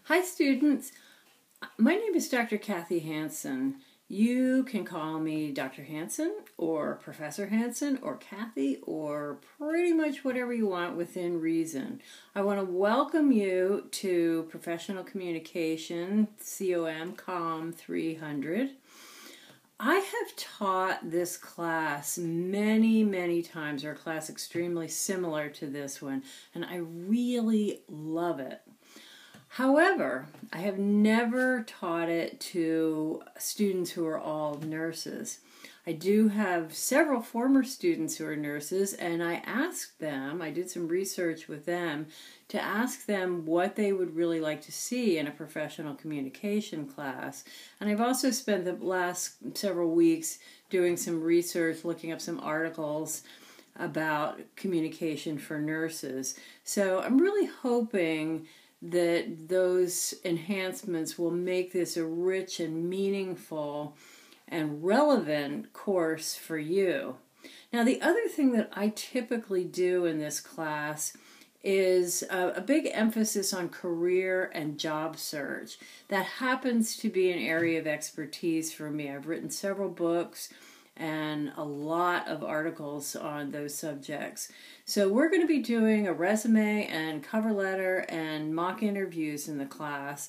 Hi students, my name is Dr. Kathy Hansen. You can call me Dr. Hansen or Professor Hansen or Kathy or pretty much whatever you want within reason. I want to welcome you to Professional Communication, COM 300. I have taught this class many times, or a class extremely similar to this one, and I really love it. However, I have never taught it to students who are all nurses. I do have several former students who are nurses, and I did some research with them to ask them what they would really like to see in a professional communication class. And I've also spent the last several weeks doing some research, looking up some articles about communication for nurses. So I'm really hoping that those enhancements will make this a rich and meaningful and relevant course for you. Now, the other thing that I typically do in this class is a big emphasis on career and job search. That happens to be an area of expertise for me. I've written several books and a lot of articles on those subjects. So we're going to be doing a resume and cover letter and mock interviews in the class.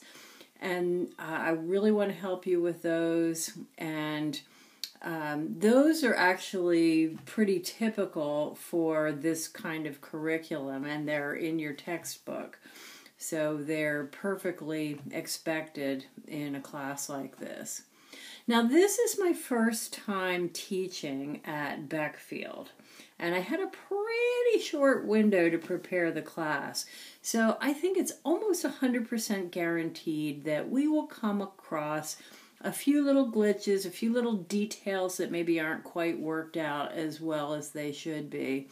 And I really want to help you with those. And those are actually pretty typical for this kind of curriculum, and they're in your textbook. So they're perfectly expected in a class like this. Now, this is my first time teaching at Beckfield, and I had a pretty short window to prepare the class. So I think it's almost 100% guaranteed that we will come across a few little glitches, a few little details that maybe aren't quite worked out as well as they should be.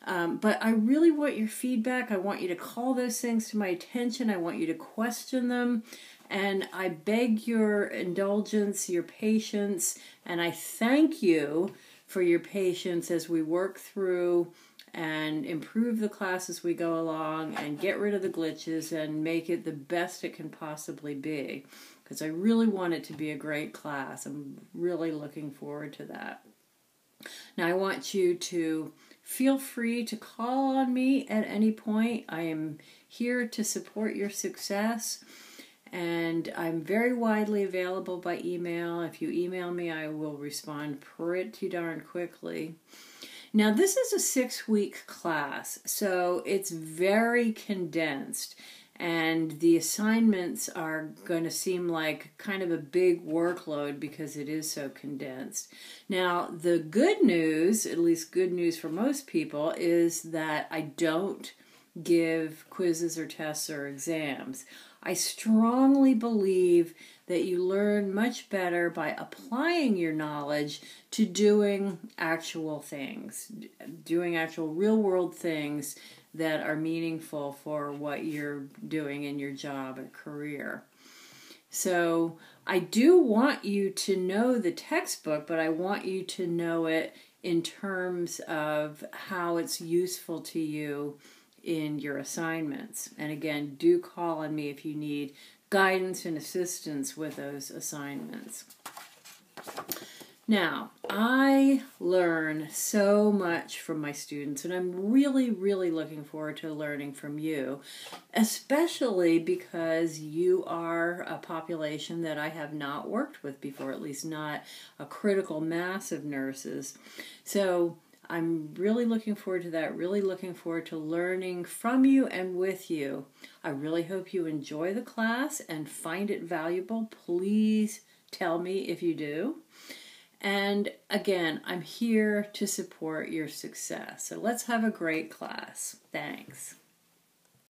But I really want your feedback. I want you to call those things to my attention. I want you to question them. And I beg your indulgence, your patience, and I thank you for your patience as we work through and improve the class as we go along and get rid of the glitches and make it the best it can possibly be. Because I really want it to be a great class. I'm really looking forward to that. Now, I want you to feel free to call on me at any point. I am here to support your success. And I'm very widely available by email. If you email me, I will respond pretty darn quickly. Now, this is a 6-week class, so it's very condensed. And the assignments are going to seem like kind of a big workload because it is so condensed. Now, the good news, at least good news for most people, is that I don't give quizzes or tests or exams. I strongly believe that you learn much better by applying your knowledge to doing actual things, doing actual real-world things that are meaningful for what you're doing in your job or career. So I do want you to know the textbook, but I want you to know it in terms of how it's useful to you in your assignments. And again, do call on me if you need guidance and assistance with those assignments. Now, I learn so much from my students, and I'm really looking forward to learning from you, especially because you are a population that I have not worked with before, at least not a critical mass of nurses. So I'm really looking forward to that, really looking forward to learning from you and with you. I really hope you enjoy the class and find it valuable. Please tell me if you do. And again, I'm here to support your success. So let's have a great class. Thanks.